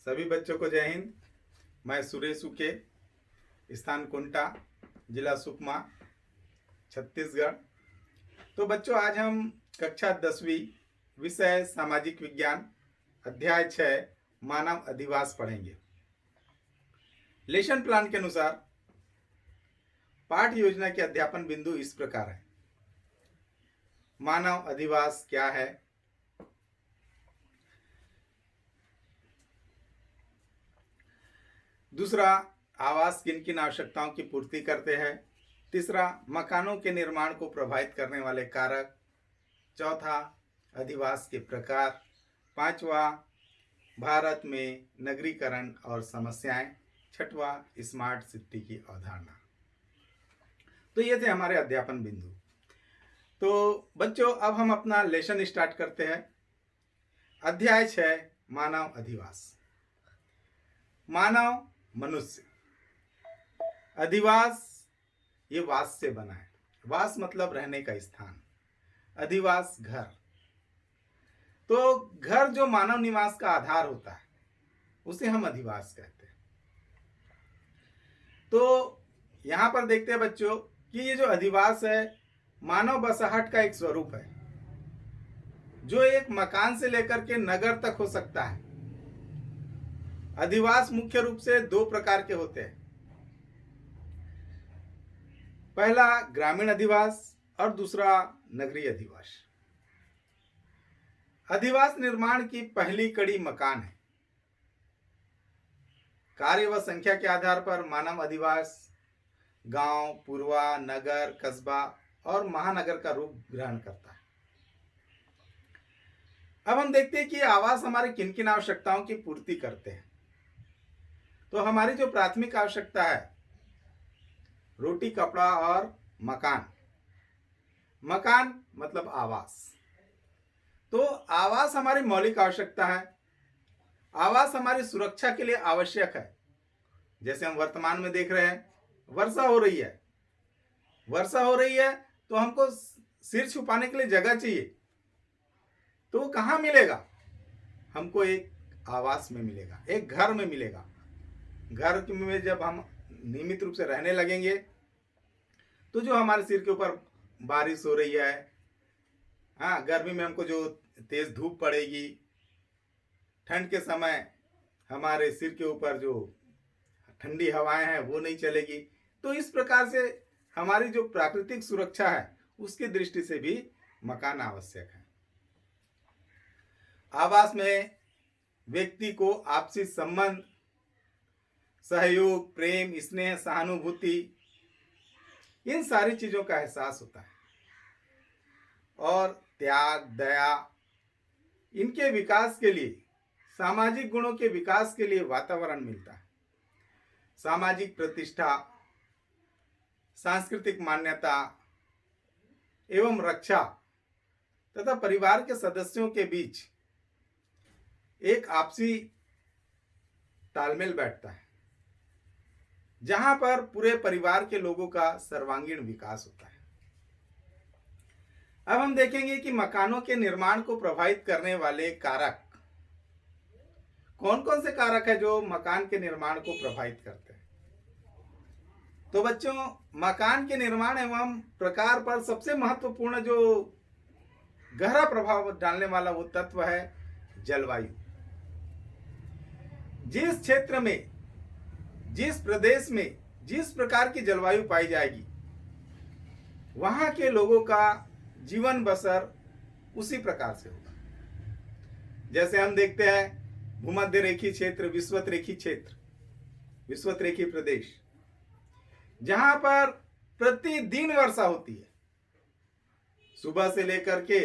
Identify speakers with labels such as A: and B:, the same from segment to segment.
A: सभी बच्चों को जय हिंद। मैं सुरेश उके, स्थान कुंटा, जिला सुकमा, छत्तीसगढ़। तो बच्चों, आज हम कक्षा 10वीं विषय सामाजिक विज्ञान अध्याय 6 मानव अधिवास पढ़ेंगे। लेसन प्लान के अनुसार पाठ योजना के अध्यापन बिंदु इस प्रकार है। मानव अधिवास क्या है? दूसरा, आवास किन किन आवश्यकताओं की पूर्ति करते हैं। तीसरा, मकानों के निर्माण को प्रभावित करने वाले कारक। चौथा, अधिवास के प्रकार। पांचवा, भारत में नगरीकरण और समस्याएं। छठवा, स्मार्ट सिटी की अवधारणा। तो ये थे हमारे अध्यापन बिंदु। तो बच्चों, अब हम अपना लेसन स्टार्ट करते हैं। अध्याय 6 मानव अधिवास। मानव मनुष्य, अधिवास ये वास से बना है। वास मतलब रहने का स्थान, अधिवास घर। तो घर जो मानव निवास का आधार होता है उसे हम अधिवास कहते हैं। तो यहां पर देखते हैं बच्चों कि ये जो अधिवास है मानव बसाहट का एक स्वरूप है, जो एक मकान से लेकर के नगर तक हो सकता है। अधिवास मुख्य रूप से दो प्रकार के होते हैं। पहला ग्रामीण अधिवास और दूसरा नगरीय अधिवास। अधिवास निर्माण की पहली कड़ी मकान है। कार्य व संख्या के आधार पर मानव अधिवास गांव, पूर्वा, नगर, कस्बा और महानगर का रूप ग्रहण करता है। अब हम देखते हैं कि आवास हमारी किन किन आवश्यकताओं की पूर्ति करते हैं। तो हमारी जो प्राथमिक आवश्यकता है, रोटी, कपड़ा और मकान। मकान मतलब आवास। तो आवास हमारी मौलिक आवश्यकता है। आवास हमारी सुरक्षा के लिए आवश्यक है। जैसे हम वर्तमान में देख रहे हैं, वर्षा हो रही है। वर्षा हो रही है तो हमको सिर छुपाने के लिए जगह चाहिए। तो वो कहाँ मिलेगा? हमको एक आवास में मिलेगा, एक घर में मिलेगा। घर में जब हम नियमित रूप से रहने लगेंगे तो जो हमारे सिर के ऊपर बारिश हो रही है, हाँ, गर्मी में हमको जो तेज धूप पड़ेगी, ठंड के समय हमारे सिर के ऊपर जो ठंडी हवाएं हैं वो नहीं चलेगी। तो इस प्रकार से हमारी जो प्राकृतिक सुरक्षा है उसकी दृष्टि से भी मकान आवश्यक है। आवास में व्यक्ति को आपसी संबंध, सहयोग, प्रेम, स्नेह, सहानुभूति, इन सारी चीजों का एहसास होता है। और त्याग, दया, इनके विकास के लिए, सामाजिक गुणों के विकास के लिए वातावरण मिलता है। सामाजिक प्रतिष्ठा, सांस्कृतिक मान्यता एवं रक्षा तथा परिवार के सदस्यों के बीच एक आपसी तालमेल बैठता है, जहां पर पूरे परिवार के लोगों का सर्वांगीण विकास होता है। अब हम देखेंगे कि मकानों के निर्माण को प्रभावित करने वाले कारक कौन कौन से कारक है जो मकान के निर्माण को प्रभावित करते हैं। तो बच्चों, मकान के निर्माण एवं प्रकार पर सबसे महत्वपूर्ण जो गहरा प्रभाव डालने वाला वो तत्व है जलवायु। जिस क्षेत्र में, जिस प्रदेश में जिस प्रकार की जलवायु पाई जाएगी, वहां के लोगों का जीवन बसर उसी प्रकार से होगा। जैसे हम देखते हैं भूमध्य रेखी क्षेत्र, विषुवत रेखी क्षेत्र, विषुवत रेखी प्रदेश, जहां पर प्रतिदिन वर्षा होती है। सुबह से लेकर के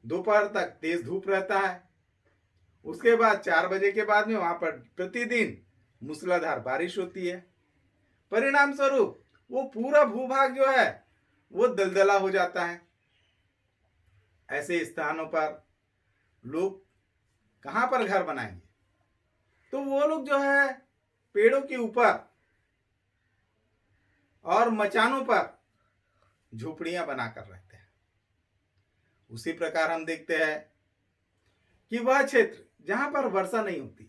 A: दोपहर तक तेज धूप रहता है। उसके बाद 4 बजे के बाद में वहां पर प्रतिदिन मूसलाधार बारिश होती है। परिणाम स्वरूप वो पूरा भूभाग जो है वो दलदला हो जाता है। ऐसे स्थानों पर लोग कहां पर घर बनाएंगे? तो वो लोग जो है पेड़ों के ऊपर और मचानों पर झोपड़ियां बनाकर रहते हैं। उसी प्रकार हम देखते हैं कि वह क्षेत्र जहां पर वर्षा नहीं होती,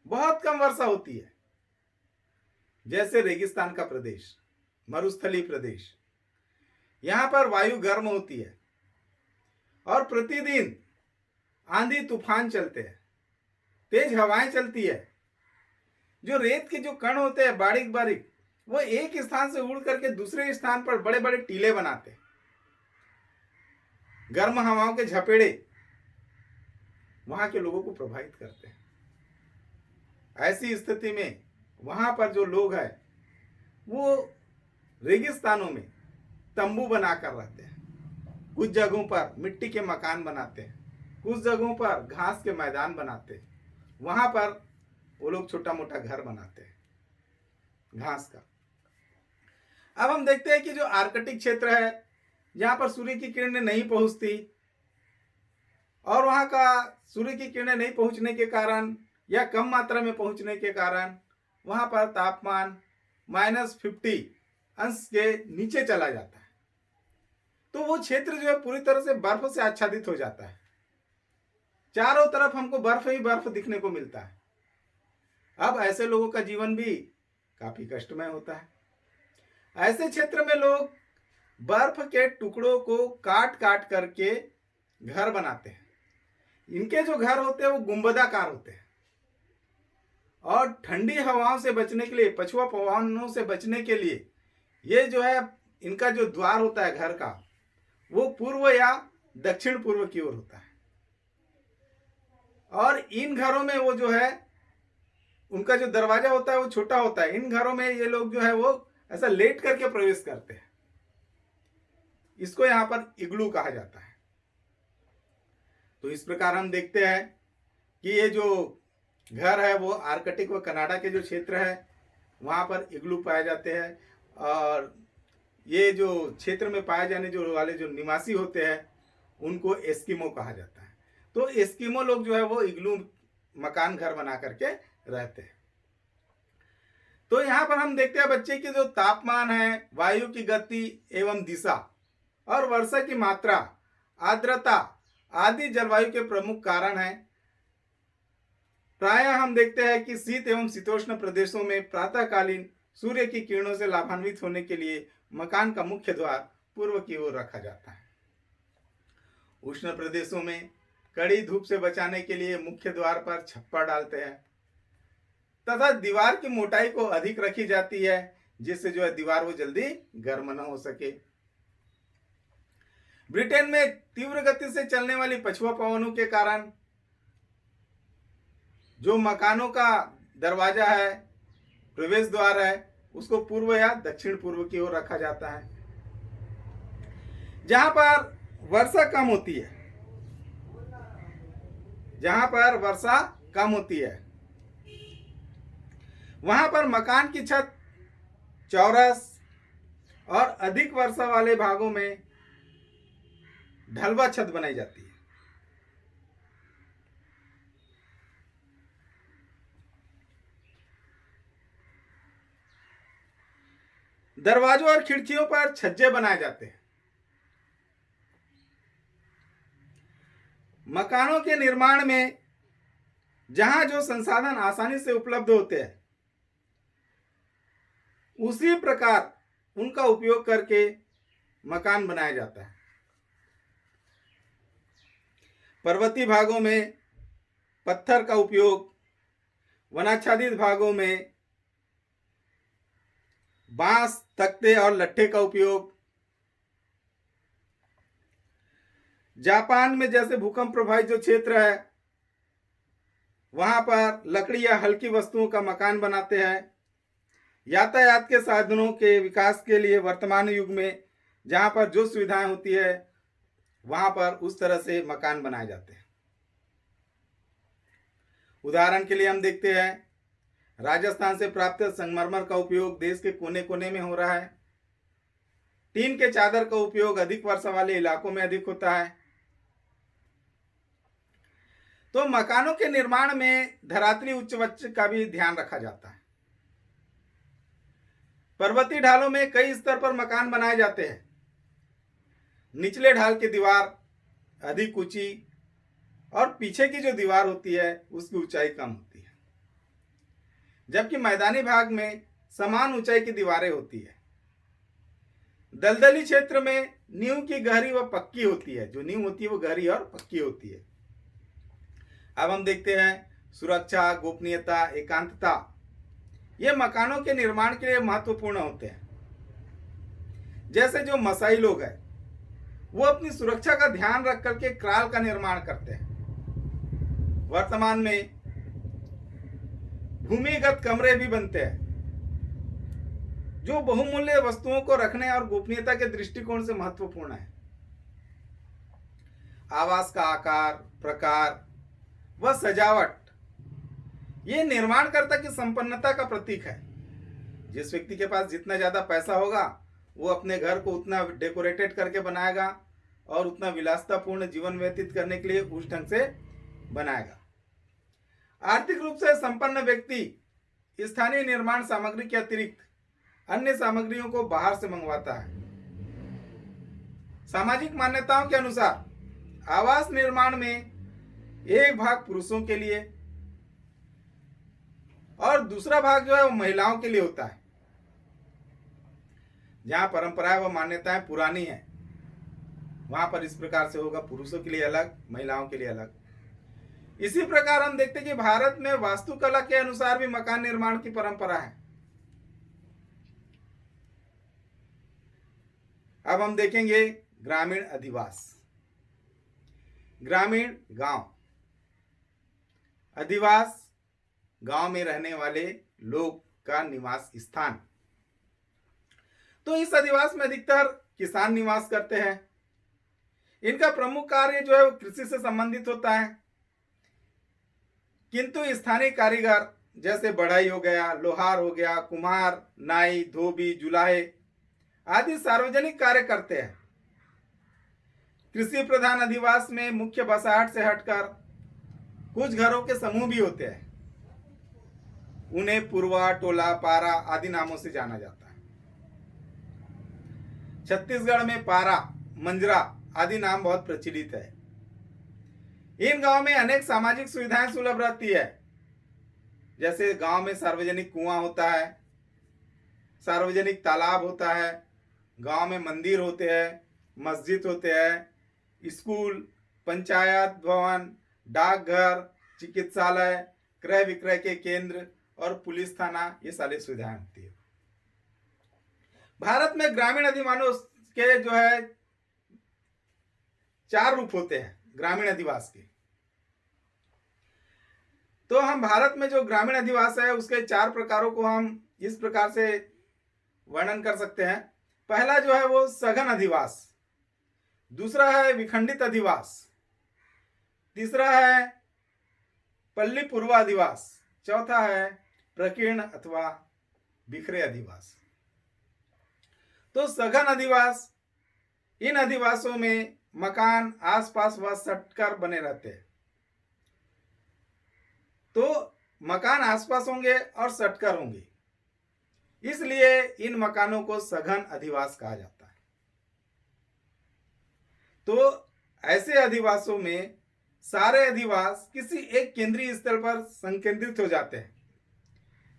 A: बहुत कम वर्षा होती है। जैसे रेगिस्तान का प्रदेश, मरुस्थलीय प्रदेश, यहाँ पर वायु गर्म होती है और प्रतिदिन आंधी तूफान चलते हैं, तेज हवाएं चलती है। जो रेत के जो कण होते हैं बारीक बारीक, वो एक स्थान से उड़ करके दूसरे स्थान पर बड़े बड़े टीले बनाते हैं। गर्म हवाओं के झपेड़े वहां के लोगों को प्रभावित करते हैं। ऐसी स्थिति में वहां पर जो लोग हैं वो रेगिस्तानों में तंबू बनाकर रहते हैं। कुछ जगहों पर मिट्टी के मकान बनाते हैं, कुछ जगहों पर घास के मैदान बनाते हैं। वहां पर वो लोग छोटा मोटा घर बनाते हैं घास का। अब हम देखते हैं कि जो आर्कटिक क्षेत्र है, जहां पर सूर्य की किरणें नहीं पहुंचती, और वहां का सूर्य की किरणें नहीं पहुंचने के कारण या कम मात्रा में पहुंचने के कारण वहां पर तापमान -50 अंश के नीचे चला जाता है। तो वो क्षेत्र जो है पूरी तरह से बर्फ से आच्छादित हो जाता है। चारों तरफ हमको बर्फ ही बर्फ दिखने को मिलता है। अब ऐसे लोगों का जीवन भी काफी कष्टमय होता है। ऐसे क्षेत्र में लोग बर्फ के टुकड़ों को काट काट करके घर बनाते हैं। इनके जो घर होते हैं वो गुंबदाकार होते हैं, और ठंडी हवाओं से बचने के लिए, पछुआ पवनों से बचने के लिए, ये जो है इनका जो द्वार होता है घर का, वो पूर्व या दक्षिण पूर्व की ओर होता है। और इन घरों में वो जो है उनका जो दरवाजा होता है वो छोटा होता है। इन घरों में ये लोग जो है वो ऐसा लेट करके प्रवेश करते हैं। इसको यहां पर इग्लू कहा जाता है। तो इस प्रकार हम देखते हैं कि ये जो घर है वो आर्कटिक व कनाडा के जो क्षेत्र है वहां पर इग्लू पाए जाते हैं। और ये जो क्षेत्र में पाए जाने जो वाले जो निवासी होते हैं उनको एस्किमो कहा जाता है। तो एस्किमो लोग जो है वो इग्लू मकान घर बना करके रहते हैं। तो यहां पर हम देखते हैं बच्चे की जो तापमान है, वायु की गति एवं दिशा और वर्षा की मात्रा, आर्द्रता आदि जलवायु के प्रमुख कारण हैं। प्रायः हम देखते हैं कि शीत एवं शीतोष्ण प्रदेशों में प्रातःकालीन सूर्य की किरणों से लाभान्वित होने के लिए मकान का मुख्य द्वार पूर्व की ओर रखा जाता है। उष्ण प्रदेशों में कड़ी धूप से बचाने के लिए मुख्य द्वार पर छप्पर डालते हैं तथा दीवार की मोटाई को अधिक रखी जाती है, जिससे जो है दीवार वो जल्दी गर्म न हो सके। ब्रिटेन में तीव्र गति से चलने वाली पछुआ पवनों के कारण जो मकानों का दरवाजा है, प्रवेश द्वार है, उसको पूर्व या दक्षिण पूर्व की ओर रखा जाता है। जहां पर वर्षा कम होती है, जहां पर वर्षा कम होती है वहां पर मकान की छत चौरस और अधिक वर्षा वाले भागों में ढलवा छत बनाई जाती है। दरवाजों और खिड़कियों पर छज्जे बनाए जाते हैं। मकानों के निर्माण में जहां जो संसाधन आसानी से उपलब्ध होते हैं उसी प्रकार उनका उपयोग करके मकान बनाया जाता है। पर्वतीय भागों में पत्थर का उपयोग, वनाच्छादित भागों में बांस, तख्ते और लट्ठे का उपयोग, जापान में जैसे भूकंप प्रभावित जो क्षेत्र है वहां पर लकड़ी या हल्की वस्तुओं का मकान बनाते हैं। यातायात के साधनों के विकास के लिए वर्तमान युग में जहां पर जो सुविधाएं होती है वहां पर उस तरह से मकान बनाए जाते हैं। उदाहरण के लिए हम देखते हैं राजस्थान से प्राप्त संगमरमर का उपयोग देश के कोने कोने में हो रहा है। टीन के चादर का उपयोग अधिक वर्षा वाले इलाकों में अधिक होता है। तो मकानों के निर्माण में धरातली उच्च वच्च का भी ध्यान रखा जाता है। पर्वतीय ढालों में कई स्तर पर मकान बनाए जाते हैं। निचले ढाल की दीवार अधिक ऊंची और पीछे की जो दीवार होती है उसकी ऊंचाई कम होती है। जबकि मैदानी भाग में समान ऊंचाई की दीवारें होती है। दलदली क्षेत्र में नींव की गहरी व पक्की होती है, जो नींव होती है वो गहरी और पक्की होती है। अब हम देखते हैं सुरक्षा, गोपनीयता, एकांतता, ये मकानों के निर्माण के लिए महत्वपूर्ण होते हैं। जैसे जो मसाई लोग हैं वो अपनी सुरक्षा का ध्यान रख करके क्राल का निर्माण करते हैं। वर्तमान में भूमिगत कमरे भी बनते हैं जो बहुमूल्य वस्तुओं को रखने और गोपनीयता के दृष्टिकोण से महत्वपूर्ण है। आवास का आकार, प्रकार व सजावट ये निर्माणकर्ता की संपन्नता का प्रतीक है। जिस व्यक्ति के पास जितना ज्यादा पैसा होगा वो अपने घर को उतना डेकोरेटेड करके बनाएगा और उतना विलासतापूर्ण जीवन व्यतीत करने के लिए उस ढंग से बनाएगा। आर्थिक रूप से संपन्न व्यक्ति स्थानीय निर्माण सामग्री के अतिरिक्त अन्य सामग्रियों को बाहर से मंगवाता है। सामाजिक मान्यताओं के अनुसार आवास निर्माण में एक भाग पुरुषों के लिए और दूसरा भाग जो है वो महिलाओं के लिए होता है। जहां परंपराएं व मान्यताएं पुरानी है वहां पर इस प्रकार से होगा, पुरुषों के लिए अलग, महिलाओं के लिए अलग। इसी प्रकार हम देखते हैं कि भारत में वास्तुकला के अनुसार भी मकान निर्माण की परंपरा है। अब हम देखेंगे ग्रामीण अधिवास। ग्रामीण गांव, अधिवास गांव में रहने वाले लोग का निवास स्थान। तो इस अधिवास में अधिकतर किसान निवास करते हैं। इनका प्रमुख कार्य जो है वो कृषि से संबंधित होता है, किंतु स्थानीय कारीगर जैसे बढ़ई हो गया, लोहार हो गया, कुम्हार, नाई, धोबी, जुलाहे आदि सार्वजनिक कार्य करते हैं। कृषि प्रधान अधिवास में मुख्य बसाहट से हटकर कुछ घरों के समूह भी होते हैं। उन्हें पुरवा, टोला, पारा आदि नामों से जाना जाता है। छत्तीसगढ़ में पारा, मंजरा आदि नाम बहुत प्रचलित है। इन गांवों में अनेक सामाजिक सुविधाएं सुलभ रहती है। जैसे गांव में सार्वजनिक कुआं होता है, सार्वजनिक तालाब होता है, गांव में मंदिर होते हैं, मस्जिद होते हैं, स्कूल, पंचायत भवन, डाकघर, चिकित्सालय, क्रय विक्रय के केंद्र और पुलिस थाना, ये सारी सुविधाएं होती है। भारत में ग्रामीण अधिवास के जो है 4 रूप होते हैं ग्रामीण अधिवास के। तो हम भारत में जो ग्रामीण अधिवास है उसके 4 प्रकारों को हम इस प्रकार से वर्णन कर सकते हैं। पहला जो है वो सघन अधिवास, दूसरा है विखंडित अधिवास, तीसरा है पल्ली पूर्वा अधिवास, चौथा है प्रकीर्ण अथवा बिखरे अधिवास। तो सघन अधिवास, इन अधिवासों में मकान आसपास व सटकर बने रहते हैं। तो मकान आसपास होंगे और सटकर होंगे, इसलिए इन मकानों को सघन अधिवास कहा जाता है। तो ऐसे अधिवासों में सारे अधिवास किसी एक केंद्रीय स्थल पर संकेंद्रित हो जाते हैं।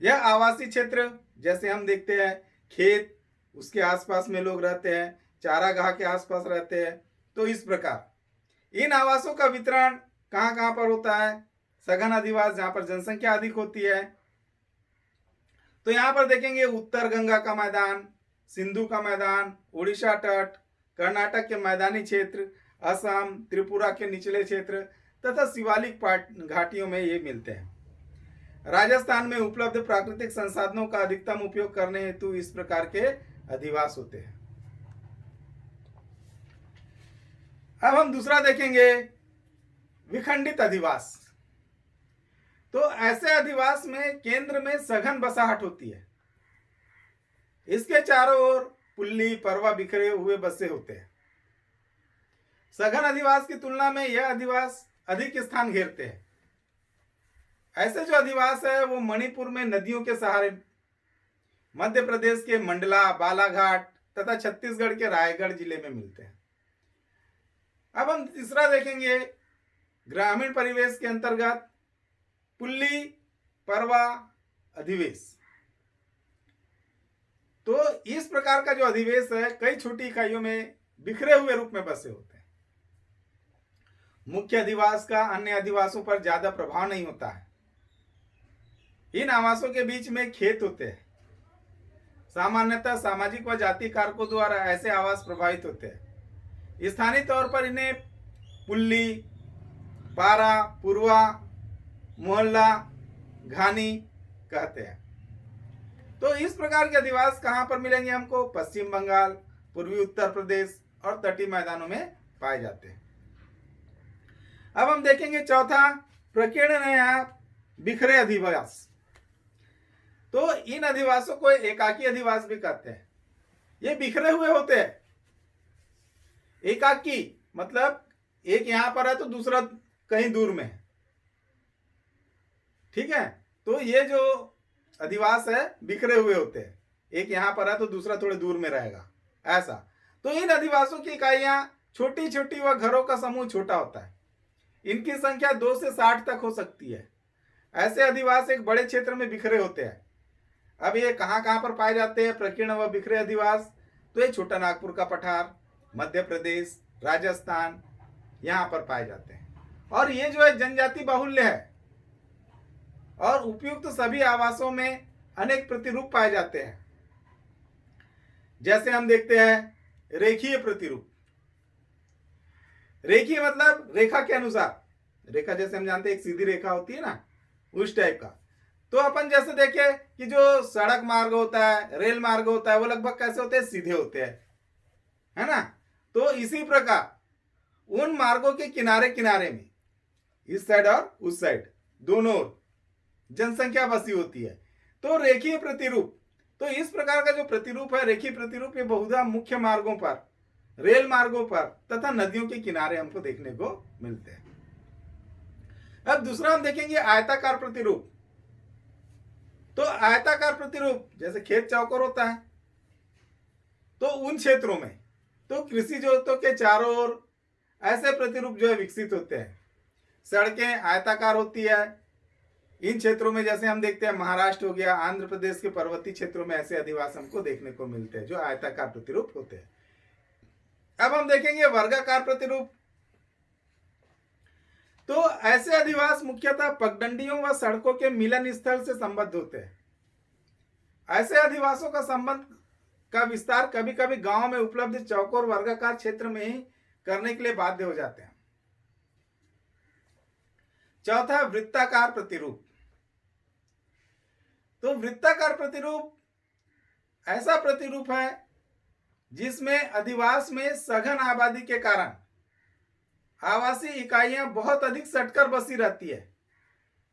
A: यह आवासीय क्षेत्र, जैसे हम देखते हैं खेत, उसके आसपास में लोग रहते हैं, चारागाह के आसपास रहते हैं। तो इस प्रकार इन आवासों का वितरण कहां कहां पर होता है? सघन अधिवास जहां पर जनसंख्या अधिक होती है। तो यहां पर देखेंगे उत्तर गंगा का मैदान, सिंधु का मैदान, उड़ीसा तट, कर्नाटक के मैदानी क्षेत्र, असम, त्रिपुरा के निचले क्षेत्र तथा शिवालिक घाटियों में ये मिलते हैं। राजस्थान में उपलब्ध प्राकृतिक संसाधनों का अधिकतम उपयोग करने हेतु इस प्रकार के अधिवास होते हैं। अब हम दूसरा देखेंगे विखंडित अधिवास। तो ऐसे अधिवास में केंद्र में सघन बसाहट होती है। इसके चारों ओर पुल्ली, परवा बिखरे हुए बसे होते हैं। सघन अधिवास की तुलना में यह अधिवास अधिक स्थान घेरते हैं। ऐसे जो अधिवास है वो मणिपुर में नदियों के सहारे, मध्य प्रदेश के मंडला, बालाघाट तथा छत्तीसगढ़ के रायगढ़ जिले में मिलते हैं। अब हम तीसरा देखेंगे ग्रामीण परिवेश के अंतर्गत पुल्ली, परवा, अधिवेश। तो इस प्रकार का जो अधिवेश है कई छोटी इकाइयों में बिखरे हुए रूप में बसे होते हैं। मुख्य अधिवास का अन्य अधिवासों पर ज्यादा प्रभाव नहीं होता है। इन आवासों के बीच में खेत होते हैं। सामान्यतः सामाजिक व जाति कारकों द्वारा ऐसे आवास प्रभावित होते हैं। स्थानीय तौर पर इन्हें पुल्ली, पारा, पुरवा, मोहल्ला, घानी कहते हैं। तो इस प्रकार के अधिवास कहां पर मिलेंगे हमको? पश्चिम बंगाल, पूर्वी उत्तर प्रदेश और तटीय मैदानों में पाए जाते हैं। अब हम देखेंगे चौथा, प्रकीर्ण या बिखरे अधिवास। तो इन अधिवासों को एकाकी अधिवास भी कहते हैं। ये बिखरे हुए होते हैं। एकाकी मतलब एक यहां पर है तो दूसरा कहीं दूर में है। ठीक है, तो ये जो अधिवास है बिखरे हुए होते हैं। एक यहां पर है तो दूसरा थोड़े दूर में रहेगा, ऐसा। तो इन अधिवासों की इकाइयां छोटी छोटी व घरों का समूह छोटा होता है। इनकी संख्या 2 से 60 तक हो सकती है। ऐसे अधिवास एक बड़े क्षेत्र में बिखरे होते हैं। अब ये कहां कहां पर पाए जाते हैं प्रकीर्ण व बिखरे अधिवास? तो ये छोटा नागपुर का पठार, मध्य प्रदेश, राजस्थान, यहां पर पाए जाते हैं। और ये जो है जनजाति बाहुल्य है और उपयुक्त सभी आवासों में अनेक प्रतिरूप पाए जाते हैं। जैसे हम देखते हैं रेखीय प्रतिरूप। रेखीय मतलब रेखा के अनुसार। रेखा जैसे हम जानते हैं एक सीधी रेखा होती है ना, उस टाइप का। तो अपन जैसे देखें कि जो सड़क मार्ग होता है, रेल मार्ग होता है, वो लगभग कैसे होते हैं? सीधे होते हैं, है ना। तो इसी प्रकार उन मार्गों के किनारे किनारे में, इस साइड और उस साइड दोनों ओर जनसंख्या बसी होती है। तो रेखीय प्रतिरूप, तो इस प्रकार का जो प्रतिरूप है रेखीय प्रतिरूप, ये बहुधा मुख्य मार्गों पर, रेल मार्गों पर तथा नदियों के किनारे हमको देखने को मिलते हैं। अब दूसरा हम देखेंगे आयताकार प्रतिरूप। तो आयताकार प्रतिरूप जैसे खेत चौकोर होता है, तो उन क्षेत्रों में तो कृषि जोतों के चारों ओर ऐसे प्रतिरूप जो है विकसित होते हैं। सड़कें आयताकार होती है इन क्षेत्रों में। जैसे हम देखते हैं महाराष्ट्र हो गया, आंध्र प्रदेश के पर्वतीय क्षेत्रों में ऐसे अधिवास हमको देखने को मिलते हैं जो आयताकार प्रतिरूप होते हैं। अब हम देखेंगे वर्गाकार प्रतिरूप। तो ऐसे अधिवास मुख्यतः पगडंडियों व सड़कों के मिलन स्थल से संबद्ध होते हैं। ऐसे अधिवासों का संबंध का विस्तार कभी कभी गांव में उपलब्ध चौकोर वर्गाकार क्षेत्र में ही करने के लिए बाध्य हो जाते हैं। चौथा, वृत्ताकार प्रतिरूप। तो वृत्ताकार प्रतिरूप ऐसा प्रतिरूप है जिसमें अधिवास में सघन आबादी के कारण आवासीय इकाइयां बहुत अधिक सटकर बसी रहती है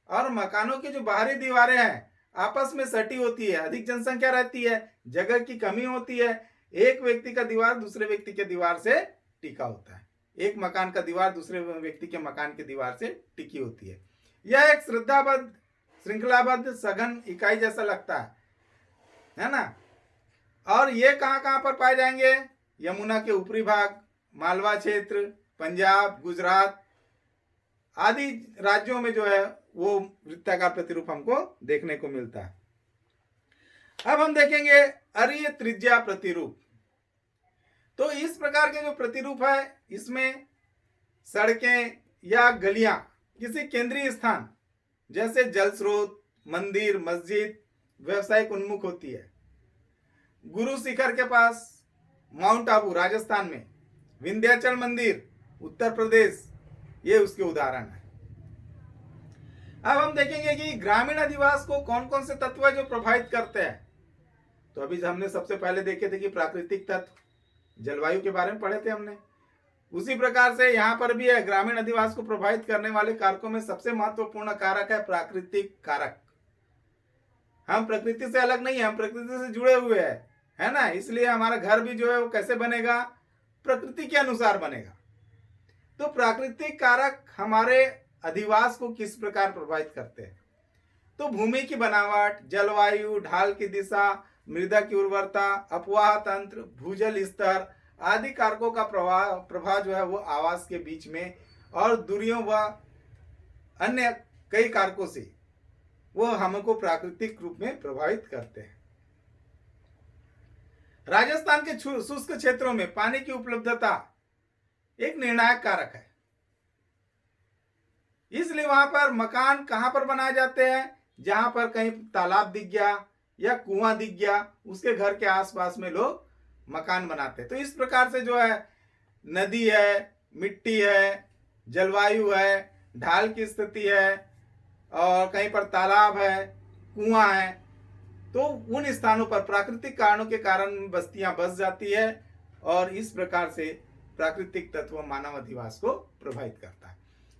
A: और मकानों की जो बाहरी दीवारें हैं आपस में सटी होती है। अधिक जनसंख्या रहती है, जगह की कमी होती है। एक व्यक्ति का दीवार दूसरे व्यक्ति के दीवार से टिका होता है। एक मकान का दीवार दूसरे व्यक्ति के मकान के दीवार से टिकी होती है। यह एक श्रृंखलाबद्ध सघन इकाई जैसा लगता है ना। और ये कहां कहां पर पाए जाएंगे? यमुना के ऊपरी भाग, मालवा क्षेत्र, पंजाब, गुजरात आदि राज्यों में जो है वो वृत्ताकार प्रतिरूप हमको देखने को मिलता है। अब हम देखेंगे अरीय त्रिज्या प्रतिरूप। तो इस प्रकार के जो प्रतिरूप है इसमें सड़कें या गलियां किसी केंद्रीय स्थान जैसे जल स्रोत, मंदिर, मस्जिद, व्यवसायिक उन्मुख होती है। गुरु शिखर के पास माउंट आबू राजस्थान में, विंध्याचल मंदिर उत्तर प्रदेश, ये उसके उदाहरण है। अब हम देखेंगे कि ग्रामीण अधिवास को कौन कौन से तत्व जो प्रभावित करते हैं। तो अभी हमने सबसे पहले देखे थे कि प्राकृतिक तत्व, जलवायु के बारे में पढ़े थे हमने। उसी प्रकार से यहाँ पर भी है, ग्रामीण अधिवास को प्रभावित करने वाले कारकों में सबसे महत्वपूर्ण कारक है प्राकृतिक कारक। हम प्रकृति से अलग नहीं है, हम प्रकृति से जुड़े हुए हैं, है ना। इसलिए हमारा घर भी जो है वो कैसे बनेगा? प्रकृति के अनुसार बनेगा। तो प्राकृतिक कारक हमारे अधिवास को किस प्रकार प्रभावित करते हैं? तो भूमि की बनावट, जलवायु, ढाल की दिशा, मृदा की उर्वरता, अपवाह तंत्र, भूजल स्तर आदि कारकों का प्रभाव जो है वो आवास के बीच में और दूरियों व अन्य कई कारकों से वो हमको प्राकृतिक रूप में प्रभावित करते हैं। राजस्थान के शुष्क क्षेत्रों में पानी की उपलब्धता एक निर्णायक कारक है, इसलिए वहां पर मकान कहां पर बनाए जाते हैं, जहां पर कहीं तालाब दिख गया या कुआं दिख गया, उसके घर के आसपास में लोग मकान बनाते हैं। तो इस प्रकार से जो है नदी है, मिट्टी है, जलवायु है, ढाल की स्थिति है और कहीं पर तालाब है, कुआं है, तो उन स्थानों पर प्राकृतिक कारणों के कारण बस्तियां बस जाती है और इस प्रकार से प्राकृतिक तत्व मानव अधिवास को प्रभावित करता है।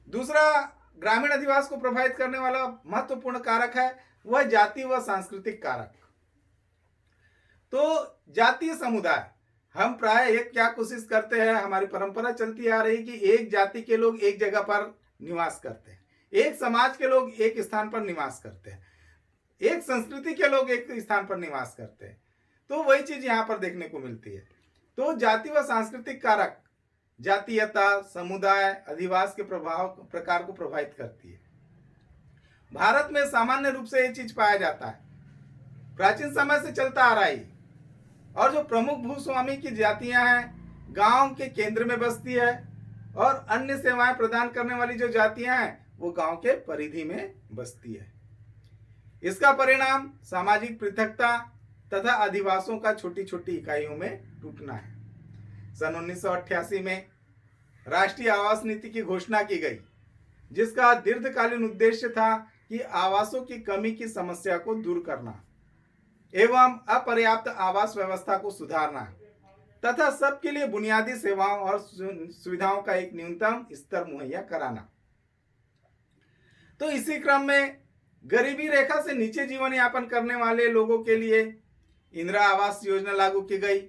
A: दूसरा ग्रामीण अधिवास को प्रभावित करने वाला महत्वपूर्ण कारक है वह जाति व सांस्कृतिक कारक। तो जातीय समुदाय, हम प्राय एक क्या कोशिश करते हैं, हमारी परंपरा चलती आ रही कि एक जाति के लोग एक जगह पर निवास करते हैं, एक समाज के लोग एक स्थान पर निवास करते हैं, एक संस्कृति के लोग एक स्थान पर निवास करते हैं। तो वही चीज यहाँ पर देखने को मिलती है। तो जाति व सांस्कृतिक कारक जातीयता, समुदाय, अधिवास के प्रकार को प्रभावित करती है। भारत में सामान्य रूप से ये चीज पाया जाता है, प्राचीन समय से चलता आ रहा है। और जो प्रमुख भूस्वामी की जातियां हैं गांव के केंद्र में बसती है और अन्य सेवाएं प्रदान करने वाली जो जातियां हैं वो गांव के परिधि में बसती है। इसका परिणाम सामाजिक पृथकता तथा अधिवासों का छोटी छोटी इकाइयों में टूटना है। सन 1988 में राष्ट्रीय आवास नीति की घोषणा की गई, जिसका दीर्घकालीन उद्देश्य था कि आवासों की कमी की समस्या को दूर करना एवं अपर्याप्त आवास व्यवस्था को सुधारना तथा सबके लिए बुनियादी सेवाओं और सुविधाओं का एक न्यूनतम स्तर मुहैया कराना। तो इसी क्रम में गरीबी रेखा से नीचे जीवन यापन करने वाले लोगों के लिए इंदिरा आवास योजना लागू की गई।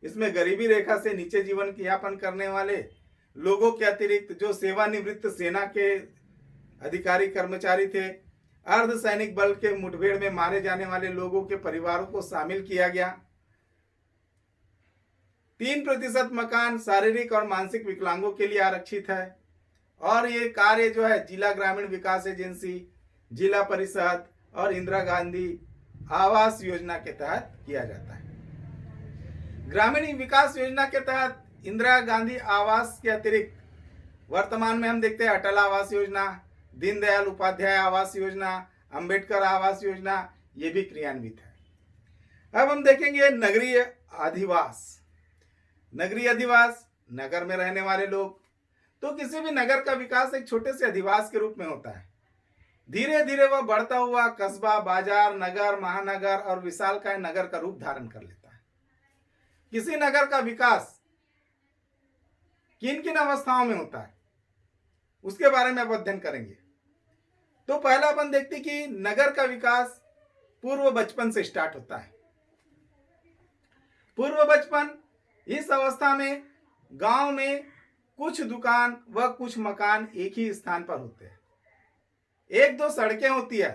A: इसमें गरीबी रेखा से नीचे जीवन यापन करने वाले लोगों के अतिरिक्त जो सेवानिवृत्त सेना के अधिकारी कर्मचारी थे, अर्धसैनिक बल के मुठभेड़ में मारे जाने वाले लोगों के परिवारों को शामिल किया गया। 3% मकान शारीरिक और मानसिक विकलांगों के लिए आरक्षित है और ये कार्य जो है जिला ग्रामीण विकास एजेंसी, जिला परिषद और इंदिरा गांधी आवास योजना के तहत किया जाता है। ग्रामीण विकास योजना के तहत इंदिरा गांधी आवास के अतिरिक्त वर्तमान में हम देखते हैं अटल आवास योजना, दीनदयाल उपाध्याय आवास योजना, अंबेडकर आवास योजना, ये भी क्रियान्वित है। अब हम देखेंगे नगरीय अधिवास। नगरीय अधिवास, नगर में रहने वाले लोग। तो किसी भी नगर का विकास एक छोटे से अधिवास के रूप में होता है। धीरे धीरे वह बढ़ता हुआ कस्बा, बाजार, नगर, महानगर और विशालकाय नगर का रूप धारण कर लेता है। किसी नगर का विकास किन किन अवस्थाओं में होता है उसके बारे में अब अध्ययन करेंगे। तो पहला अपन देखते कि नगर का विकास पूर्व बचपन से स्टार्ट होता है। पूर्व बचपन, इस अवस्था में गांव में कुछ दुकान व कुछ मकान एक ही स्थान पर होते हैं, एक दो सड़कें होती है।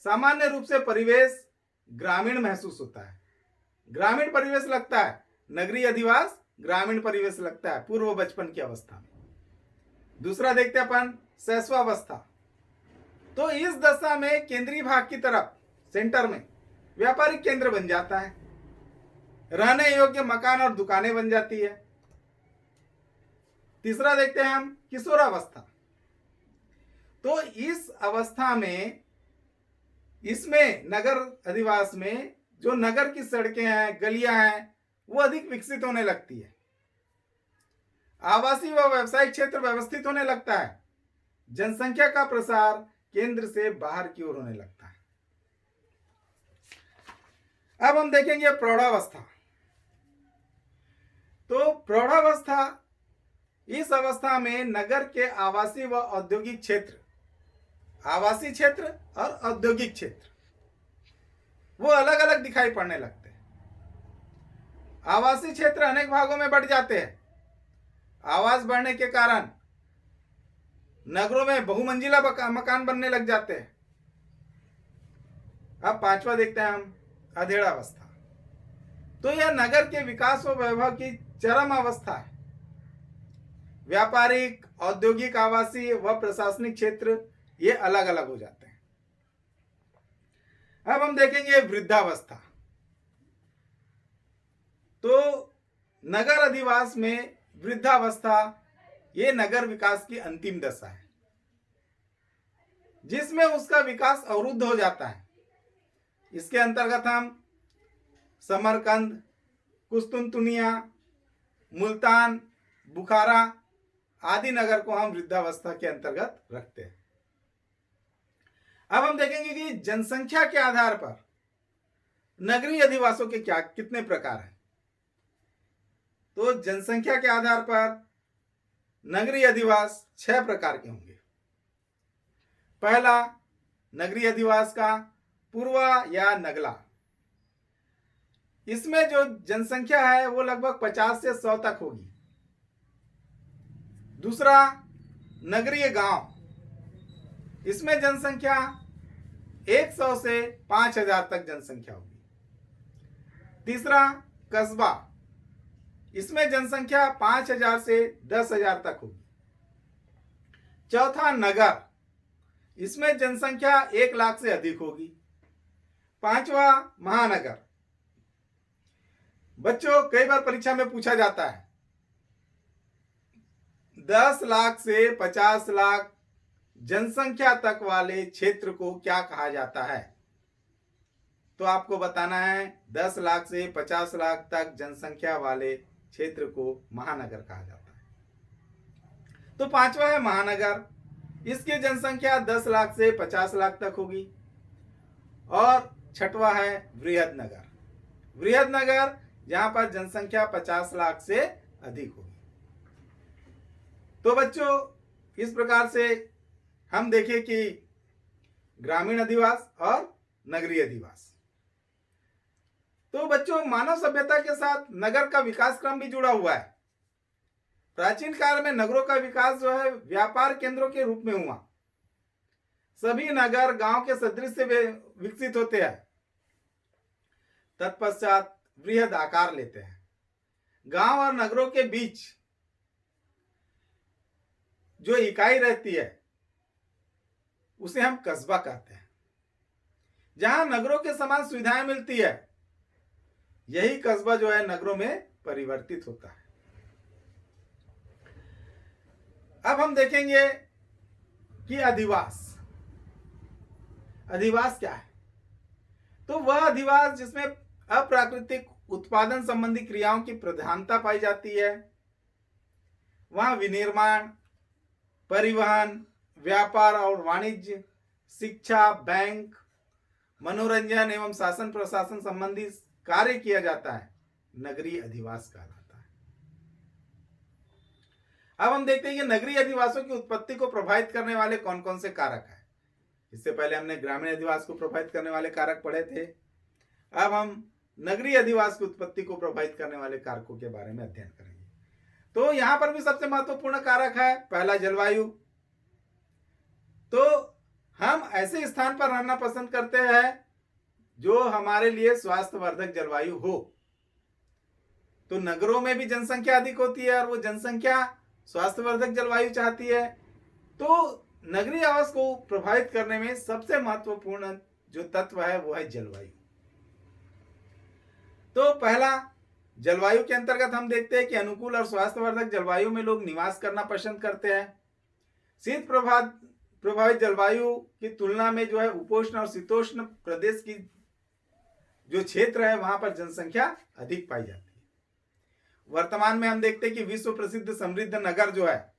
A: सामान्य रूप से परिवेश ग्रामीण महसूस होता है, ग्रामीण परिवेश लगता है। नगरीय अधिवास ग्रामीण परिवेश लगता है पूर्व बचपन की अवस्था में। दूसरा देखते हैं अपन शैशवावस्था। तो इस दशा में केंद्रीय भाग की तरफ सेंटर में व्यापारिक केंद्र बन जाता है, रहने योग्य मकान और दुकानें बन जाती है। तीसरा देखते हैं हम किशोरावस्था। तो इस अवस्था में इसमें नगर अधिवास में जो नगर की सड़कें हैं, गलियां हैं, वो अधिक विकसित होने लगती है। आवासीय व व्यावसायिक क्षेत्र व्यवस्थित होने लगता है। जनसंख्या का प्रसार केंद्र से बाहर की ओर होने लगता है। अब हम देखेंगे प्रौढ़ावस्था। तो प्रौढ़ावस्था, इस अवस्था में नगर के आवासीय व औद्योगिक क्षेत्र, आवासीय क्षेत्र और औद्योगिक क्षेत्र वो अलग अलग दिखाई पड़ने लगते हैं। आवासीय क्षेत्र अनेक भागों में बढ़ जाते हैं। आवास बढ़ने के कारण नगरों में बहुमंजिला मकान बनने लग जाते हैं। अब पांचवा देखते हैं हम अधेड़ावस्था। तो यह नगर के विकास व वैभव की चरम अवस्था है। व्यापारिक, औद्योगिक, आवासीय व प्रशासनिक क्षेत्र ये अलग अलग हो जाते हैं। अब हम देखेंगे वृद्धावस्था। तो नगर अधिवास में वृद्धावस्था ये नगर विकास की अंतिम दशा है, जिसमें उसका विकास अवरुद्ध हो जाता है। इसके अंतर्गत हम समरकंद, कुस्तुनतुनिया, मुल्तान, बुखारा आदि नगर को हम वृद्धावस्था के अंतर्गत रखते हैं। अब हम देखेंगे कि जनसंख्या के आधार पर नगरीय अधिवासों के कितने प्रकार हैं। तो जनसंख्या के आधार पर नगरीय अधिवास 6 प्रकार के होंगे। पहला नगरीय अधिवास का पूर्वा या नगला। इसमें जो जनसंख्या है वो लगभग 50 से 100 तक होगी। दूसरा नगरीय गांव, इसमें जनसंख्या 100 से 5000 तक जनसंख्या होगी। तीसरा कस्बा, इसमें जनसंख्या 5000 से 10000 तक होगी। चौथा नगर, इसमें जनसंख्या 1 लाख से अधिक होगी। पांचवा महानगर। बच्चों, कई बार परीक्षा में पूछा जाता है 10 लाख से 50 लाख जनसंख्या तक वाले क्षेत्र को क्या कहा जाता है। तो आपको बताना है 10 लाख से 50 लाख तक जनसंख्या वाले क्षेत्र को महानगर कहा जाता है। तो पांचवा है महानगर, इसकी जनसंख्या 10 लाख से 50 लाख तक होगी। और छठवा है वृहद नगर। वृहद नगर जहां पर जनसंख्या 50 लाख से अधिक होगी। तो बच्चों, इस प्रकार से हम देखें कि ग्रामीण अधिवास और नगरीय अधिवास। तो बच्चों, मानव सभ्यता के साथ नगर का विकास क्रम भी जुड़ा हुआ है। प्राचीन काल में नगरों का विकास जो है व्यापार केंद्रों के रूप में हुआ। सभी नगर गांव के सदृश से विकसित होते हैं, तत्पश्चात वृहद आकार लेते हैं। गांव और नगरों के बीच जो इकाई रहती है उसे हम कस्बा कहते हैं। जहां नगरों के समान सुविधाएं मिलती है, यही कस्बा जो है नगरों में परिवर्तित होता है। अब हम देखेंगे कि अधिवास। अधिवास क्या है? तो वह अधिवास जिसमें अप्राकृतिक उत्पादन संबंधी क्रियाओं की प्रधानता पाई जाती है। वहां विनिर्माण, परिवहन, व्यापार और वाणिज्य, शिक्षा, बैंक, मनोरंजन एवं शासन प्रशासन संबंधी कार्य किया जाता है। नगरीय अधिवास कहलाता है। अब हम देखते हैं कि नगरीय अधिवासों की उत्पत्ति को प्रभावित करने वाले कौन कौन से कारक हैं। इससे पहले हमने ग्रामीण अधिवास को प्रभावित करने वाले कारक पढ़े थे। अब हम नगरीय अधिवास की उत्पत्ति को प्रभावित करने वाले कारकों के बारे में अध्ययन करेंगे। तो यहां पर भी सबसे महत्वपूर्ण कारक है पहला जलवायु। तो हम ऐसे स्थान पर रहना पसंद करते हैं जो हमारे लिए स्वास्थ्यवर्धक जलवायु हो। तो नगरों में भी जनसंख्या अधिक होती है और वो जनसंख्या स्वास्थ्यवर्धक जलवायु चाहती है। तो नगरीय आवास को प्रभावित करने में सबसे महत्वपूर्ण जो तत्व है वो है जलवायु। तो पहला जलवायु के अंतर्गत हम देखते हैं कि अनुकूल और स्वास्थ्यवर्धक जलवायु में लोग निवास करना पसंद करते हैं। शीत प्रभावित जलवायु की तुलना में जो है उपोष्ण और शीतोष्ण प्रदेश की जो क्षेत्र है वहां पर जनसंख्या अधिक पाई जाती है। वर्तमान में हम देखते हैं कि विश्व प्रसिद्ध समृद्ध नगर जो है,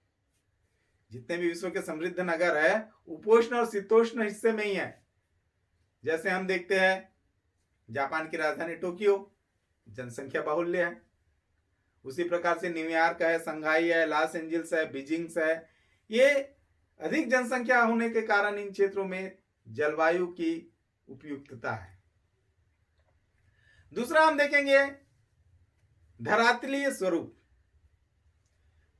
A: जितने भी विश्व के समृद्ध नगर है उपोष्ण और शीतोष्ण हिस्से में ही है। जैसे हम देखते हैं जापान की राजधानी टोक्यो, जनसंख्या बाहुल्य है। उसी प्रकार से न्यूयॉर्क है, संघाई है, लॉस एंजल्स है, बीजिंग है। ये अधिक जनसंख्या होने के कारण इन क्षेत्रों में जलवायु की उपयुक्तता है। दूसरा हम देखेंगे धरातलीय स्वरूप।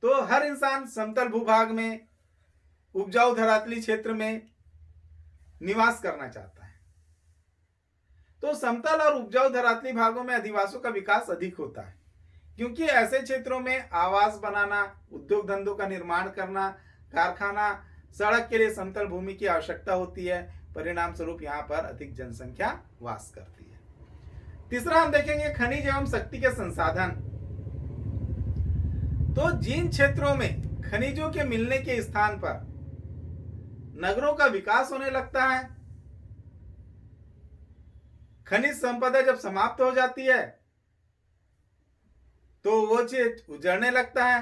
A: तो हर इंसान समतल भूभाग में उपजाऊ धरातली क्षेत्र में निवास करना चाहता है। तो समतल और उपजाऊ धरातली भागों में अधिवासों का विकास अधिक होता है, क्योंकि ऐसे क्षेत्रों में आवास बनाना, उद्योग धंधों का निर्माण करना, कारखाना, सड़क के लिए समतल भूमि की आवश्यकता होती है। परिणाम स्वरूप यहाँ पर अधिक जनसंख्या वास करती है। तीसरा हम देखेंगे खनिज एवं शक्ति के संसाधन। तो जिन क्षेत्रों में खनिजों के मिलने के स्थान पर नगरों का विकास होने लगता है, खनिज संपदा जब समाप्त हो जाती है तो वो क्षेत्र उजड़ने लगता है।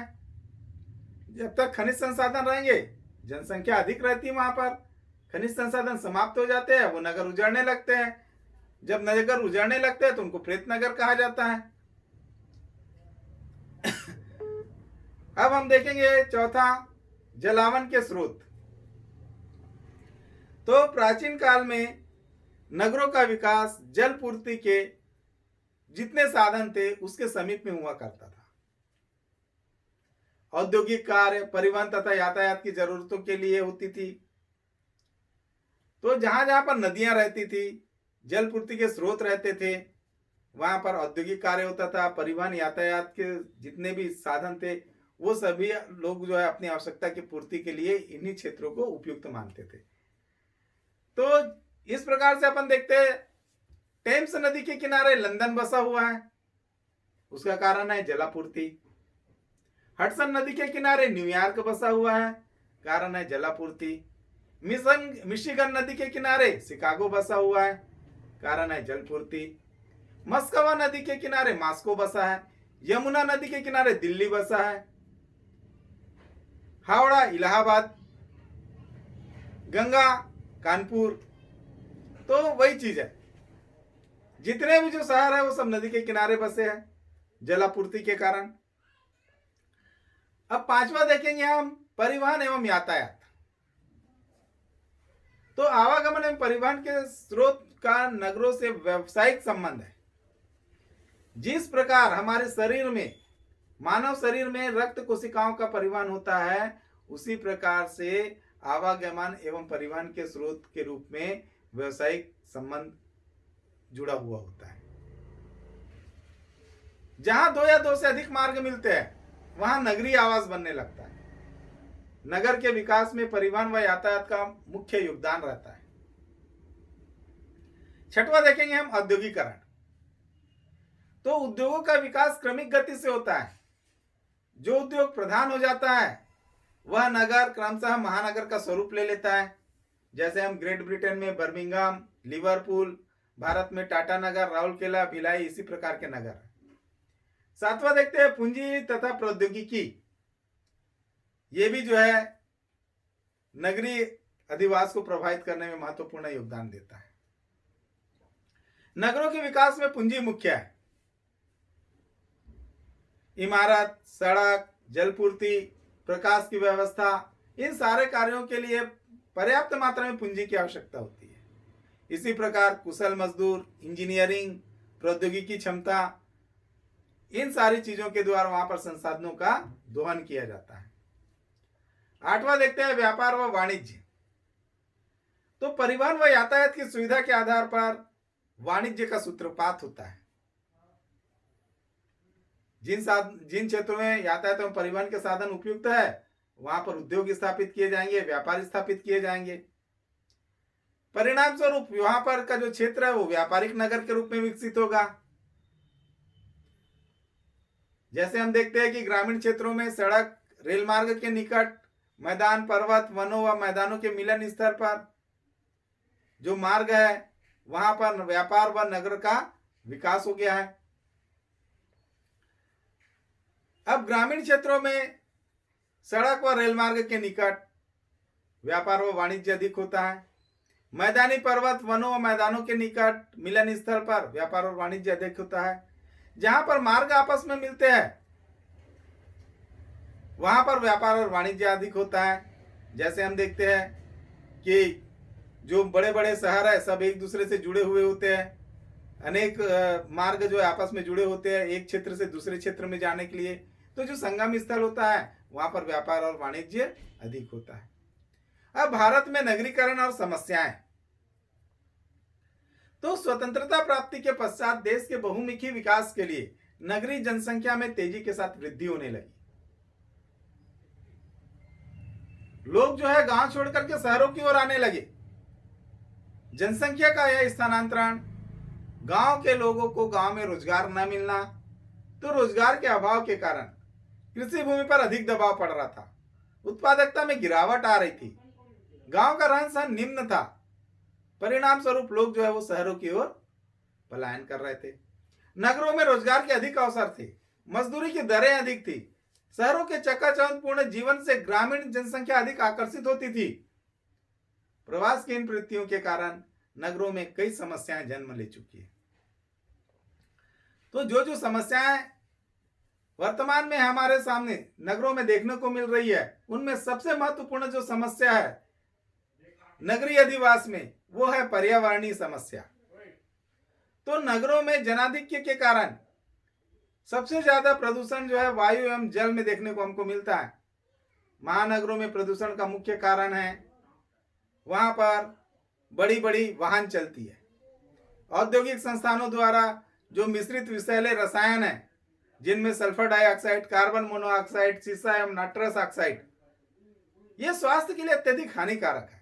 A: जब तक खनिज संसाधन रहेंगे, जनसंख्या अधिक रहती है, वहां पर खनिज संसाधन समाप्त हो जाते हैं, वो नगर उजड़ने लगते हैं। जब नगर उजड़ने लगते हैं तो उनको प्रेत नगर कहा जाता है। अब हम देखेंगे चौथा, जलावन के स्रोत। तो प्राचीन काल में नगरों का विकास जल पूर्ति के जितने साधन थे उसके समीप में हुआ करता था। औद्योगिक कार्य, परिवहन तथा यातायात की जरूरतों के लिए होती थी। तो जहां जहां पर नदियां रहती थी, जल पूर्ति के स्रोत रहते थे, वहां पर औद्योगिक कार्य होता था। परिवहन यातायात के जितने भी साधन थे वो सभी लोग जो है अपनी आवश्यकता की पूर्ति के लिए इन्हीं क्षेत्रों को उपयुक्त मानते थे। तो इस प्रकार से अपन देखते हैं, टेम्स नदी के किनारे लंदन बसा हुआ है, उसका कारण है जलापूर्ति। हडसन नदी के किनारे न्यूयॉर्क बसा हुआ है, कारण है जलापूर्ति। मिशिगन नदी के किनारे शिकागो बसा हुआ है, कारण है जलपूर्ति। मस्कवा नदी के किनारे मॉस्को बसा है। यमुना नदी के किनारे दिल्ली बसा है। हावड़ा इलाहाबाद, गंगा कानपुर। तो वही चीज है, जितने भी जो शहर है वो सब नदी के किनारे बसे हैं जलापूर्ति के कारण। अब पांचवा देखेंगे हम, परिवहन एवं यातायात। तो आवागमन एवं परिवहन के स्रोत का नगरों से व्यावसायिक संबंध है। जिस प्रकार हमारे शरीर में, मानव शरीर में रक्त कोशिकाओं का परिवहन होता है, उसी प्रकार से आवागमन एवं परिवहन के स्रोत के रूप में व्यावसायिक संबंध जुड़ा हुआ होता है। जहां दो या दो से अधिक मार्ग मिलते हैं वहां नगरीय आवास बनने लगता है। नगर के विकास में परिवहन व यातायात का मुख्य योगदान रहता है। छठवां देखेंगे हम, औद्योगिकरण। तो उद्योगों का विकास क्रमिक गति से होता है। जो उद्योग प्रधान हो जाता है वह नगर क्रमशः महानगर का स्वरूप ले लेता है। जैसे हम ग्रेट ब्रिटेन में बर्मिंघम, लिवरपूल, भारत में टाटा नगर, राउरकेला, भिलाई, इसी प्रकार के नगर। सातवां देखते हैं, पूंजी तथा प्रौद्योगिकी। ये भी जो है नगरीय अधिवास को प्रभावित करने में महत्वपूर्ण योगदान देता है। नगरों के विकास में पूंजी मुख्य है। इमारत, सड़क, जलपूर्ति, प्रकाश की व्यवस्था, इन सारे कार्यों के लिए पर्याप्त मात्रा में पूंजी की आवश्यकता होती है। इसी प्रकार कुशल मजदूर, इंजीनियरिंग, प्रौद्योगिकी क्षमता, इन सारी चीजों के द्वारा वहां पर संसाधनों का दोहन किया जाता है। आठवां देखते हैं, व्यापार व वाणिज्य। तो परिवहन व यातायात की सुविधा के आधार पर वाणिज्य का सूत्रपात होता है। जिन क्षेत्रों में यातायात एवं परिवहन के साधन उपयुक्त है वहां पर उद्योग स्थापित किए जाएंगे, व्यापार स्थापित किए जाएंगे। परिणाम स्वरूप वहां पर का जो क्षेत्र है वो व्यापारिक नगर के रूप में विकसित होगा। जैसे हम देखते हैं कि ग्रामीण क्षेत्रों में सड़क, रेल मार्ग के निकट, मैदान, पर्वत, वनों व मैदानों के मिलन स्तर पर जो मार्ग है वहां पर व्यापार व नगर का विकास हो गया है। अब ग्रामीण क्षेत्रों में सड़क व रेल मार्ग के निकट व्यापार व वाणिज्य अधिक होता है। मैदानी, पर्वत, वनों व मैदानों के निकट मिलन स्थल पर व्यापार और वाणिज्य अधिक होता है। जहां पर मार्ग आपस में मिलते हैं वहां पर व्यापार और वाणिज्य अधिक होता है। जैसे हम देखते हैं कि जो बड़े बड़े शहर है सब एक दूसरे से जुड़े हुए होते हैं। अनेक मार्ग जो आपस में जुड़े होते हैं एक क्षेत्र से दूसरे क्षेत्र में जाने के लिए। तो जो संगम स्थल होता है वहां पर व्यापार और वाणिज्य अधिक होता है। अब भारत में नगरीकरण और समस्याएं। तो स्वतंत्रता प्राप्ति के पश्चात देश के बहुमुखी विकास के लिए नगरीय जनसंख्या में तेजी के साथ वृद्धि होने लगी। लोग जो है गांव छोड़ करके शहरों की ओर आने लगे। जनसंख्या का यह स्थानांतरण, गांव के लोगों को गांव में रोजगार न मिलना, तो रोजगार के अभाव के कारण कृषि भूमि पर अधिक दबाव पड़ रहा था, उत्पादकता में गिरावट आ रही थी, गांव का रहन सहन निम्न था। परिणाम स्वरूप लोग जो है वो शहरों की ओर पलायन कर रहे थे। नगरों में रोजगार के अधिक अवसर थे, मजदूरी की दरें अधिक थी। शहरों के चकाचौंध पूर्ण जीवन से ग्रामीण जनसंख्या अधिक आकर्षित होती थी। प्रवास की इन प्रवृत्तियों के कारण नगरों में कई समस्याएं जन्म ले चुकी है। तो जो जो समस्याएं वर्तमान में हमारे सामने नगरों में देखने को मिल रही है, उनमें सबसे महत्वपूर्ण जो समस्या है नगरीय अधिवास में, वो है पर्यावरणीय समस्या। तो नगरों में जनाधिक्य के कारण सबसे ज्यादा प्रदूषण जो है वायु एवं जल में देखने को हमको मिलता है। महानगरों में प्रदूषण का मुख्य कारण है वहां पर बड़ी बड़ी वाहन चलती है। औद्योगिक संस्थानों द्वारा जो मिश्रित विषैले रसायन है, जिनमें सल्फर डाइऑक्साइड, कार्बन मोनोऑक्साइड, सीसा एवं नाइट्रस ऑक्साइड, ये स्वास्थ्य के लिए अत्यधिक हानिकारक है।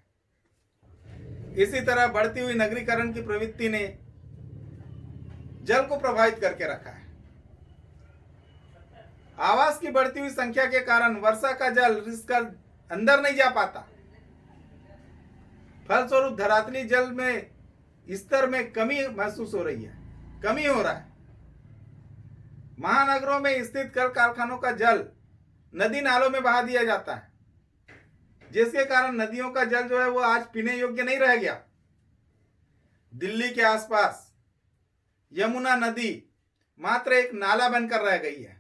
A: इसी तरह बढ़ती हुई नगरीकरण की प्रवृत्ति ने जल को प्रभावित करके रखा है। आवास की बढ़ती हुई संख्या के कारण वर्षा का जल इसका अंदर नहीं जा पाता। फलस्वरूप धरातली जल में स्तर में कमी महसूस हो रही है, कमी हो रहा है। महानगरों में स्थित कल कारखानों का जल नदी नालों में बहा दिया जाता है, जिसके कारण नदियों का जल जो है वो आज पीने योग्य नहीं रह गया। दिल्ली के आसपास यमुना नदी मात्र एक नाला बनकर रह गई है।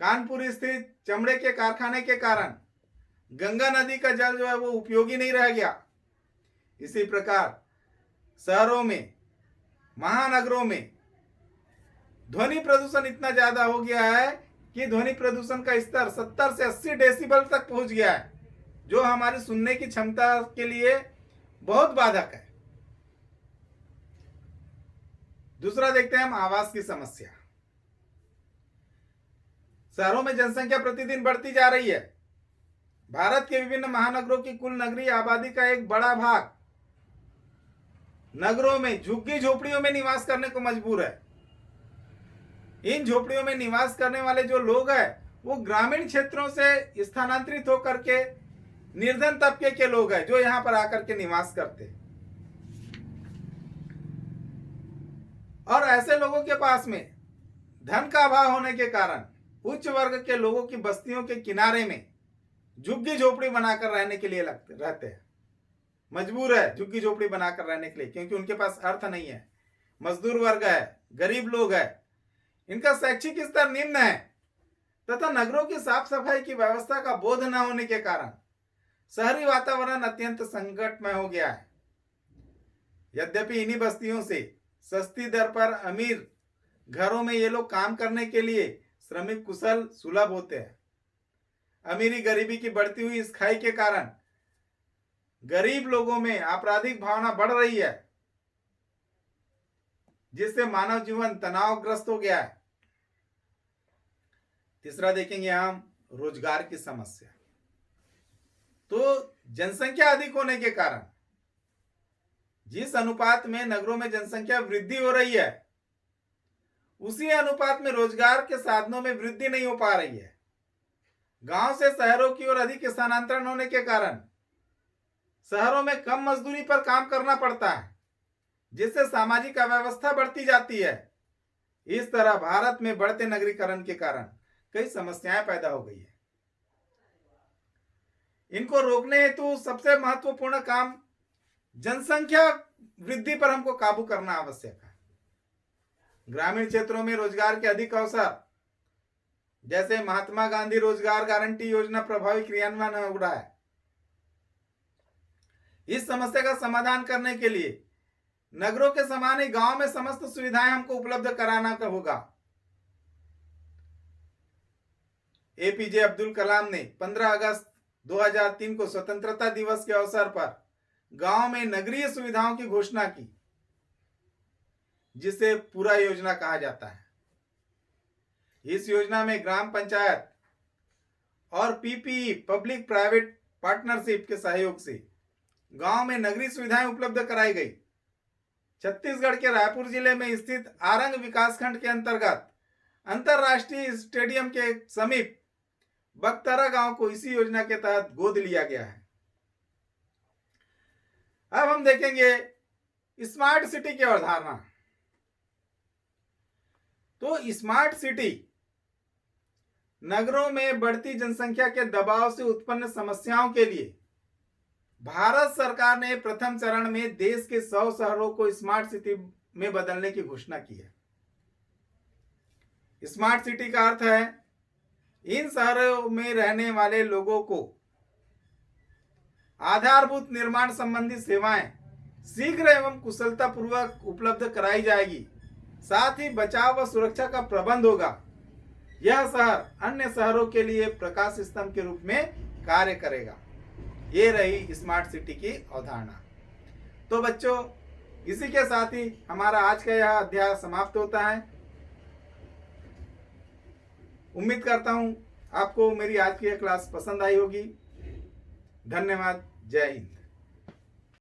A: कानपुर स्थित चमड़े के कारखाने के कारण गंगा नदी का जल जो है वो उपयोगी नहीं रह गया। इसी प्रकार शहरों में, महानगरों में ध्वनि प्रदूषण इतना ज्यादा हो गया है कि ध्वनि प्रदूषण का स्तर 70 से 80 डेसिबल तक पहुंच गया है, जो हमारी सुनने की क्षमता के लिए बहुत बाधक है। दूसरा देखते हैं हम आवास की समस्या। शहरों में जनसंख्या प्रतिदिन बढ़ती जा रही है। भारत के विभिन्न महानगरों की कुल नगरीय आबादी का एक बड़ा भाग नगरों में झुग्गी झोपड़ियों में निवास करने को मजबूर है। इन झोपड़ियों में निवास करने वाले जो लोग हैं वो ग्रामीण क्षेत्रों से स्थानांतरित होकर के निर्धन तबके के लोग हैं, जो यहां पर आकर के निवास करते हैं। और ऐसे लोगों के पास में धन का अभाव होने के कारण उच्च वर्ग के लोगों की बस्तियों के किनारे में झुग्गी झोपड़ी बनाकर रहने के लिए रहते हैं, मजबूर है झुग्गी झोपड़ी बनाकर रहने के लिए, क्योंकि उनके पास अर्थ नहीं है। मजदूर वर्ग है, गरीब लोग है, इनका शैक्षिक स्तर निम्न है तथा नगरों की साफ सफाई की व्यवस्था का बोध न होने के कारण शहरी वातावरण अत्यंत संकटमय हो गया है। यद्यपि इन्हीं बस्तियों से सस्ती दर पर अमीर घरों में ये लोग काम करने के लिए श्रमिक कुशल सुलभ होते हैं। अमीरी गरीबी की बढ़ती हुई इस खाई के कारण गरीब लोगों में आपराधिक भावना बढ़ रही है, जिससे मानव जीवन तनावग्रस्त हो गया है। तीसरा देखेंगे हम रोजगार की समस्या। तो जनसंख्या अधिक होने के कारण जिस अनुपात में नगरों में जनसंख्या वृद्धि हो रही है, उसी अनुपात में रोजगार के साधनों में वृद्धि नहीं हो पा रही है। गांव से शहरों की ओर अधिक स्थानांतरण होने के कारण शहरों में कम मजदूरी पर काम करना पड़ता है, जिससे सामाजिक अव्यवस्था बढ़ती जाती है। इस तरह भारत में बढ़ते नगरीकरण के कारण कई समस्याएं पैदा हो गई है। इनको रोकने हेतु सबसे महत्वपूर्ण काम जनसंख्या वृद्धि पर हमको काबू करना आवश्यक है। ग्रामीण क्षेत्रों में रोजगार के अधिक अवसर, जैसे महात्मा गांधी रोजगार गारंटी योजना प्रभावी क्रियान्वयन हो रहा है। इस समस्या का समाधान करने के लिए नगरों के समान ही गांव में समस्त सुविधाएं हमको उपलब्ध कराना होगा। एपीजे अब्दुल कलाम ने 15 अगस्त 2003 को स्वतंत्रता दिवस के अवसर पर गांव में नगरीय सुविधाओं की घोषणा की, जिसे पूरा योजना कहा जाता है। इस योजना में ग्राम पंचायत और पीपीई पब्लिक प्राइवेट पार्टनरशिप के सहयोग से गांव में नगरीय सुविधाएं उपलब्ध कराई गई। छत्तीसगढ़ के रायपुर जिले में स्थित आरंग विकासखंड के अंतर्गत अंतरराष्ट्रीय स्टेडियम के समीप बगतरा गांव को इसी योजना के तहत गोद लिया गया है। अब हम देखेंगे स्मार्ट सिटी की अवधारणा। तो स्मार्ट सिटी नगरों में बढ़ती जनसंख्या के दबाव से उत्पन्न समस्याओं के लिए भारत सरकार ने प्रथम चरण में देश के 100 शहरों को स्मार्ट सिटी में बदलने की घोषणा की है। स्मार्ट सिटी का अर्थ है इन शहरों में रहने वाले लोगों को आधारभूत निर्माण संबंधी सेवाएं शीघ्र एवं कुशलतापूर्वक उपलब्ध कराई जाएगी। साथ ही बचाव व सुरक्षा का प्रबंध होगा। यह शहर अन्य शहरों के लिए प्रकाश स्तंभ के रूप में कार्य करेगा। ये रही स्मार्ट सिटी की अवधारणा। तो बच्चों, इसी के साथ ही हमारा आज का यह अध्याय समाप्त होता है। उम्मीद करता हूं आपको मेरी आज की यह क्लास पसंद आई होगी। धन्यवाद। जय हिंद।